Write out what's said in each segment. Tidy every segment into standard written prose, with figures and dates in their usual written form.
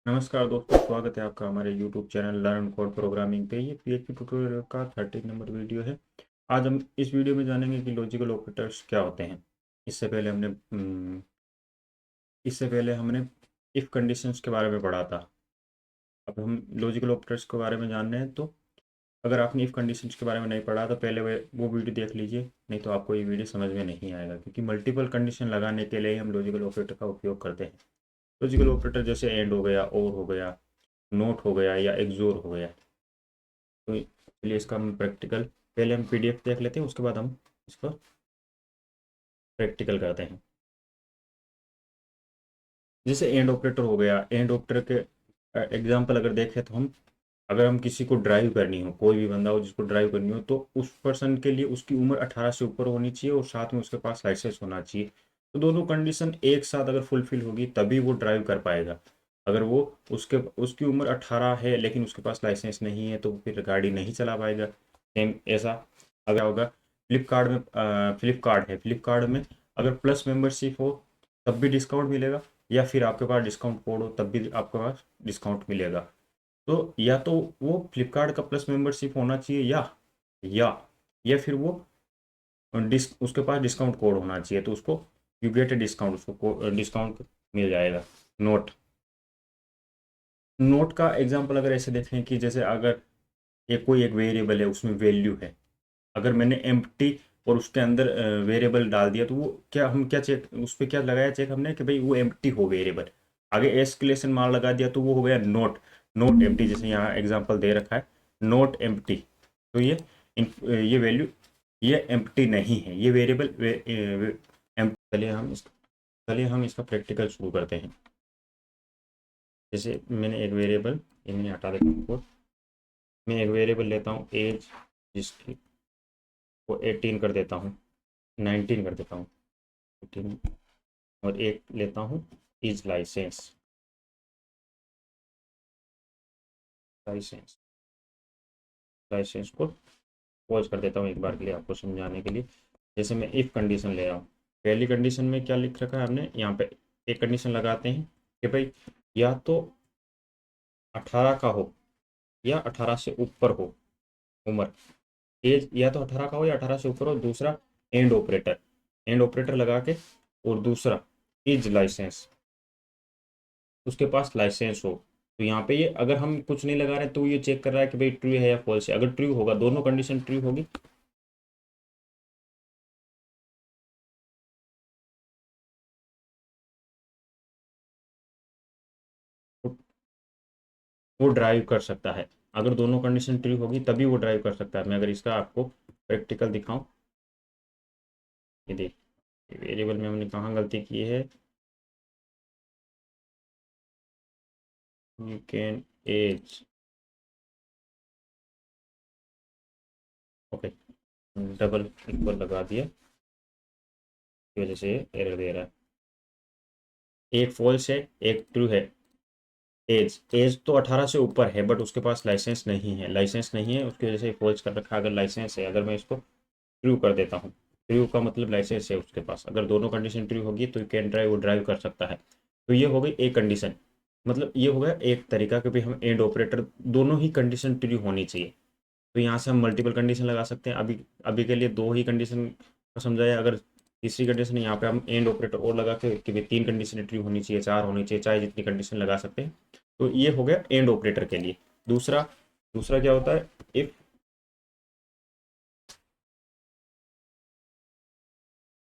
नमस्कार दोस्तों, स्वागत है आपका हमारे YouTube channel learn code programming पे। ये PHP ट्यूटोरियल का 13 नंबर वीडियो है। आज हम इस वीडियो में जानेंगे कि लॉजिकल ऑपरेटर्स क्या होते हैं। इससे पहले हमने इससे पहले हमने इफ़ कंडीशंस के बारे में पढ़ा था। अब हम लॉजिकल ऑपरेटर्स के बारे में जान रहे हैं। तो अगर आपने इफ़ कंडीशंस के बारे में नहीं पढ़ा तो पहले वो वीडियो देख लीजिए, नहीं तो आपको ये वीडियो समझ में नहीं आएगा, क्योंकि मल्टीपल कंडीशन लगाने के लिए हम लॉजिकल ऑपरेटर का उपयोग करते हैं। लॉजिकल ऑपरेटर जैसे एंड हो गया, और हो गया, नोट हो गया या एक्सोर हो गया। तो चलिए इसका हम प्रैक्टिकल, पहले हम PDF देख लेते हैं, उसके बाद हम इसको प्रैक्टिकल करते हैं। जैसे एंड ऑपरेटर हो गया, एंड ऑपरेटर के एग्जांपल अगर देखें तो हम, अगर हम किसी को ड्राइव करनी हो, कोई भी बंदा हो जिसको ड्राइव करनी हो, तो उस पर्सन के लिए उसकी उम्र 18 से ऊपर होनी चाहिए और साथ में उसके पास लाइसेंस होना चाहिए। तो दोनों कंडीशन एक साथ अगर फुलफिल होगी तभी वो ड्राइव कर पाएगा। अगर वो उसके उसकी उम्र 18 है लेकिन उसके पास लाइसेंस नहीं है तो वो फिर गाड़ी नहीं चला पाएगा। सेम ऐसा अगर होगा फ्लिपकार्ट में, फ्लिपकार्ट में अगर प्लस मेंबरशिप हो तब भी डिस्काउंट मिलेगा, या फिर आपके पास डिस्काउंट कोड हो तब भी आपके पास डिस्काउंट मिलेगा। तो या तो वो फ्लिपकार्ट का प्लस मेंबरशिप होना चाहिए, या या फिर वो उसके पास डिस्काउंट कोड होना चाहिए, तो उसको यू गेट ए डिस्काउंट, उसको डिस्काउंट मिल जाएगा। नोट नोट का एग्जांपल अगर ऐसे देखें कि जैसे अगर कोई एक वेरिएबल है, उसमें वैल्यू है, अगर मैंने एम्प्टी और उसके अंदर वेरिएबल डाल दिया, तो वो क्या, हम क्या चेक, उस पर क्या लगाया चेक हमने कि भाई वो एम्प्टी हो वेरिएबल। आगे एस्केलेशन मार लगा दिया तो वो हो गया नोट नोट एम्प्टी, जैसे यहाँ एग्जांपल दे रखा है नोट एम्प्टी। तो ये वैल्यू, ये एम्प्टी नहीं है, ये वेरिएबल चलिए हम इसका प्रैक्टिकल शुरू करते हैं। जैसे मैंने एक वेरिएबल, ये मैंने हटा देता हूँ, मैं एक वेरिएबल लेता हूँ एज, जिसकी को 18 कर देता हूँ, 19 कर देता हूँ, 18, और एक लेता हूँ इज लाइसेंस, लाइसेंस लाइसेंस को पॉज कर देता हूँ एक बार के लिए आपको समझाने के लिए। जैसे मैं इफ़ कंडीशन ले रहा हूँ, पहली कंडीशन में क्या लिख रखा है हमने यहाँ पे, एक कंडीशन लगाते हैं कि भाई या तो 18 का हो या 18 से ऊपर हो उम्र, एज या तो 18 का हो या 18 से ऊपर हो। दूसरा एंड ऑपरेटर लगा के, और दूसरा इज लाइसेंस, उसके पास लाइसेंस हो। तो यहाँ पे ये अगर हम कुछ नहीं लगा रहे तो ये चेक कर रहा है कि भाई ट्रू है या फॉल्स है। अगर ट्रू होगा, दोनों कंडीशन ट्रू होगी, तो वो ड्राइव कर सकता है। अगर दोनों कंडीशन ट्रू होगी तभी वो ड्राइव कर सकता है। मैं अगर इसका आपको प्रैक्टिकल दिखाऊं, ये देख, वेरिएबल में हमने कहाँ गलती की है, you can as, okay, double equal लगा दिया, की वजह से एरर दे रहा है। एक फॉल्स है, एक ट्रू है। एज तो 18 से ऊपर है बट उसके पास लाइसेंस नहीं है, उसकी वजह से फॉल्स कर रखा है। अगर लाइसेंस है, अगर मैं इसको ट्रू कर देता हूँ, ट्रू का मतलब लाइसेंस है उसके पास, अगर दोनों कंडीशन ट्रू होगी तो यू कैन ड्राइव, वो ड्राइव कर सकता है। तो ये हो गई एक कंडीशन, मतलब ये हो गया एक तरीका कि भाई हम एंड ऑपरेटर दोनों ही कंडीशन ट्रू होनी चाहिए। तो यहाँ से हम मल्टीपल कंडीशन लगा सकते हैं। अभी अभी के लिए दो ही कंडीशन का समझाया। अगर तीसरी कंडीशन यहाँ पे हम एंड ऑपरेटर और लगा के कि भाई तीन कंडीशन ट्रू होनी चाहिए, चार होनी चाहिए, चाहे जितनी कंडीशन लगा सकते हैं। तो ये हो गया एंड ऑपरेटर के लिए। दूसरा दूसरा क्या होता है, इफ,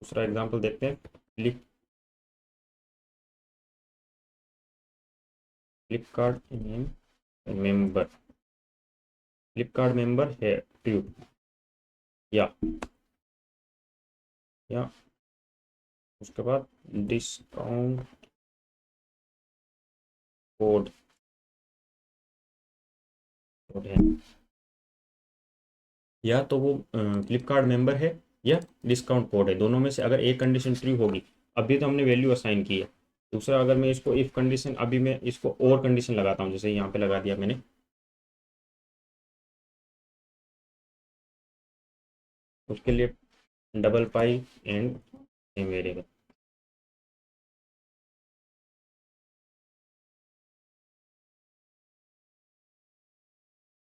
दूसरा एग्जांपल देखते हैं। Flip Flipkart member, Flipkart member है ट्रू, या या उसके बाद डिस्काउंट कोड है, या तो वो फ्लिपकार्ट मेंबर है या डिस्काउंट कोड है। दोनों में से अगर एक कंडीशन ट्रू होगी, अभी तो हमने वैल्यू असाइन की है। दूसरा, अगर मैं इसको इफ कंडीशन, अभी मैं इसको और कंडीशन लगाता हूँ, जैसे यहाँ पे लगा दिया मैंने, उसके लिए double pi and same variable,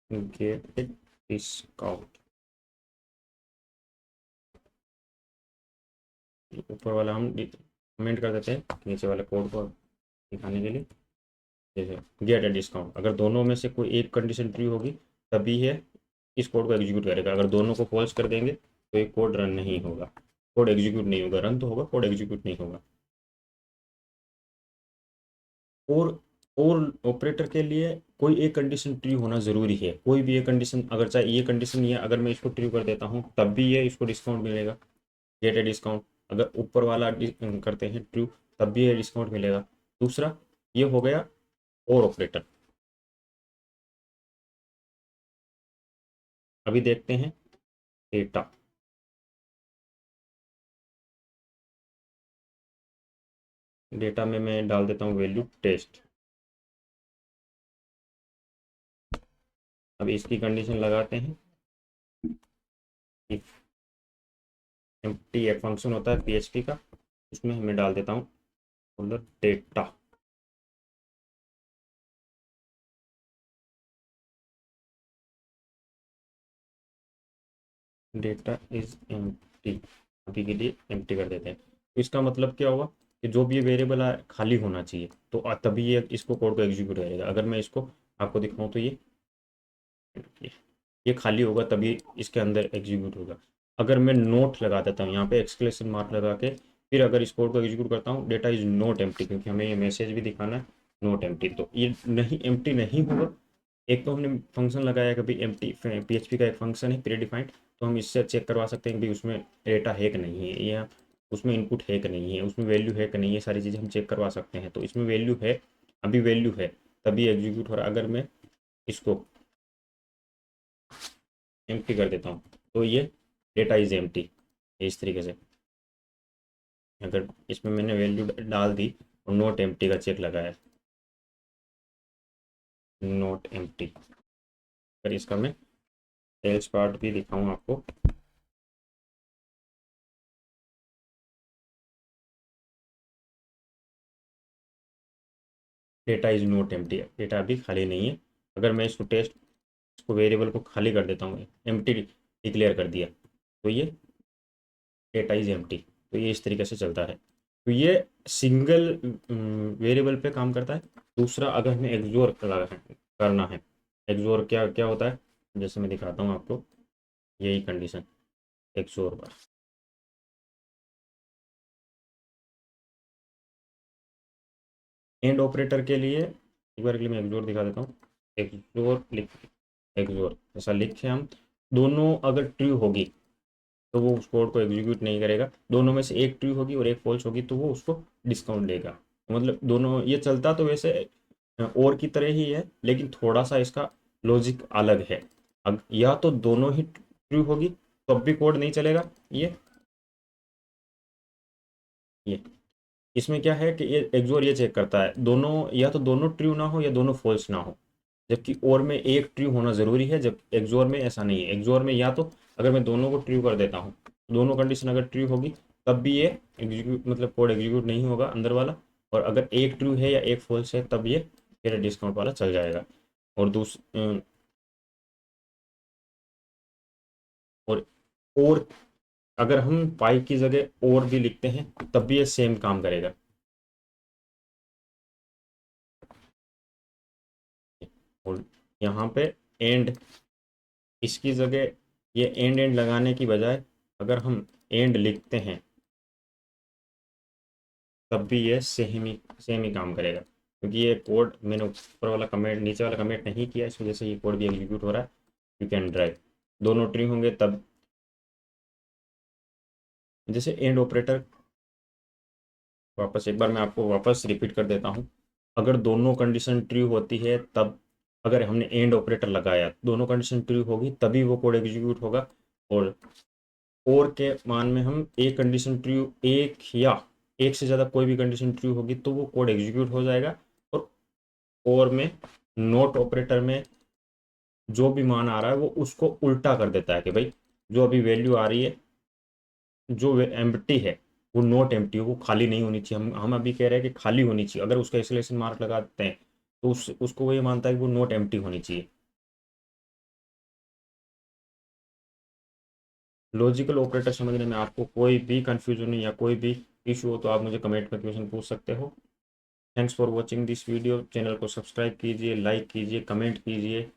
get discount, ऊपर वाला हम कमेंट कर देते हैं नीचे वाले कोड को दिखाने के लिए। जैसे गेट ए डिस्काउंट, अगर दोनों में से कोई एक कंडीशन ट्रू होगी तभी है इस कोड को एग्जीक्यूट करेगा। अगर दोनों को फॉल्स कर देंगे तो ये कोड रन नहीं होगा, कोड एग्जीक्यूट नहीं होगा। रन तो होगा, कोड एग्जीक्यूट नहीं होगा। और ऑपरेटर के लिए कोई एक कंडीशन ट्रू होना ज़रूरी है। कोई भी एक कंडीशन, अगर चाहे ये कंडीशन नहीं है, अगर मैं इसको ट्रू कर देता हूँ तब भी ये इसको डिस्काउंट मिलेगा, गेट ए डिस्काउंट। अगर ऊपर वाला करते हैं ट्रू तब भी ये डिस्काउंट मिलेगा। दूसरा ये हो गया और ऑपरेटर। अभी देखते हैं डेटा। डेटा में मैं डाल देता हूँ वैल्यू टेस्ट। अब इसकी कंडीशन लगाते हैं। इफ एम्प्टी एक फंक्शन होता है पीएचपी का, उसमें मैं डाल देता हूँ folder data. Data is empty, अभी के लिए एम्प्टी कर देते हैं। तो इसका मतलब क्या हुआ कि जो भी ये वेरिएबल खाली होना चाहिए तो तभी ये इसको कोड को एग्जीक्यूट करेगा। अगर मैं इसको आपको दिखाऊं तो ये खाली होगा तभी इसके अंदर एग्जीक्यूट होगा। अगर मैं नोट लगा देता हूँ यहाँ पे एक्सक्लेमेशन मार्क लगा के, फिर अगर इस कोड को एग्जीक्यूट करता हूँ, डेटा इज नॉट एम्प्टी, क्योंकि हमें ये मैसेज भी दिखाना है नॉट एम्प्टी, तो ये नहीं एम्प्टी नहीं होगा। एक तो हमने फंक्शन लगाया कि भाई एम्प्टी, पीएचपी का एक फंक्शन है प्री डिफाइंड, तो हम इससे चेक करवा सकते हैं कि भाई उसमें डेटा है कि नहीं है, या उसमें इनपुट है कि नहीं है, उसमें वैल्यू है कि नहीं है, सारी चीज़ें हम चेक करवा सकते हैं। तो इसमें वैल्यू है, अभी वैल्यू है तभी एग्जीक्यूट हो रहा है। अगर मैं इसको एम्प्टी कर देता हूँ तो ये डेटा इज एम्प्टी, इस तरीके से। अगर इसमें मैंने वैल्यू डाल दी और नोट एम्प्टी का चेक लगाया, नोट एम्प्टी। अगर इसका मैं सेल्स पार्ट भी दिखाऊँ आपको, data is note empty, data अभी खाली नहीं है। अगर मैं इसको टेस्ट, इसको वेरिएबल को खाली कर देता हूँ, एम्प्टी डिक्लेयर कर दिया, तो ये डेटा इज एम्प्टी। तो ये इस तरीके से चलता है। तो ये सिंगल वेरिएबल पे काम करता है। दूसरा, अगर हमें एक्सोर करना है, एक्सोर क्या क्या होता है, जैसे मैं दिखाता हूँ आपको, यही condition XOR bar. And operator के लिए एक बार के लिए मैं एक्सोर दिखा देता हूँ। एक्सोर लिख, एक्सोर ऐसा लिखे हम, दोनों अगर ट्रू होगी तो वो उस कोड को एग्जीक्यूट नहीं करेगा, दोनों में से एक ट्रू होगी और एक फॉल्स होगी तो वो उसको डिस्काउंट देगा। मतलब दोनों ये चलता तो वैसे और की तरह ही है, लेकिन थोड़ा सा इसका लॉजिक अलग है। या तो दोनों ही ट्रू होगी तब भी कोड नहीं चलेगा। ये इसमें क्या है कि ये एक्सोर ये चेक करता है दोनों, या तो दोनों ट्रू ना हो या दोनों फॉल्स ना हो, जबकि और में एक ट्रू होना ज़रूरी है। जब एक्सोर में ऐसा नहीं है, एक्सोर में या तो अगर मैं दोनों को ट्रू कर देता हूँ, दोनों कंडीशन अगर ट्रू होगी तब भी ये एग्जीक्यूट, मतलब कोड एग्जीक्यूट नहीं होगा अंदर वाला। और अगर एक ट्रू है या एक फॉल्स है तब ये फिर डिस्काउंट वाला चल जाएगा। और और और अगर हम पाई की जगह और भी लिखते हैं तब भी ये सेम काम करेगा। और यहाँ पे एंड, इसकी जगह ये एंड एंड लगाने की बजाय अगर हम एंड लिखते हैं तब भी ये सेम ही काम करेगा, क्योंकि ये कोड मैंने ऊपर वाला कमेंट, नीचे वाला कमेंट नहीं किया, इस वजह से ये कोड भी एग्जीक्यूट हो रहा है। यू कैन ड्राइव, दोनों ट्रू होंगे तब। जैसे एंड ऑपरेटर, वापस एक बार मैं आपको वापस रिपीट कर देता हूँ। अगर दोनों कंडीशन ट्रू होती है तब, अगर हमने एंड ऑपरेटर लगाया, दोनों कंडीशन ट्रू होगी तभी वो कोड एग्जीक्यूट होगा। और के मान में हम एक कंडीशन ट्रू, एक या एक से ज़्यादा कोई भी कंडीशन ट्रू होगी तो वो कोड एग्जीक्यूट हो जाएगा। और में नोट ऑपरेटर में जो भी मान आ रहा है वो उसको उल्टा कर देता है कि भाई जो अभी वैल्यू आ रही है, जो एम्प्टी है वो नोट एम्प्टी, वो खाली नहीं होनी चाहिए। हम अभी कह रहे हैं कि खाली होनी चाहिए, अगर उसका एक्सक्लेमेशन मार्क लगा देते हैं तो उसको वो ये मानता है कि वो नोट एम्प्टी होनी चाहिए। लॉजिकल ऑपरेटर समझने में आपको कोई भी कन्फ्यूजन या कोई भी इशू हो तो आप मुझे कमेंट में क्वेश्चन पूछ सकते हो। Thanks for watching this video. Channel को सब्सक्राइब कीजिए, लाइक कीजिए, कमेंट कीजिए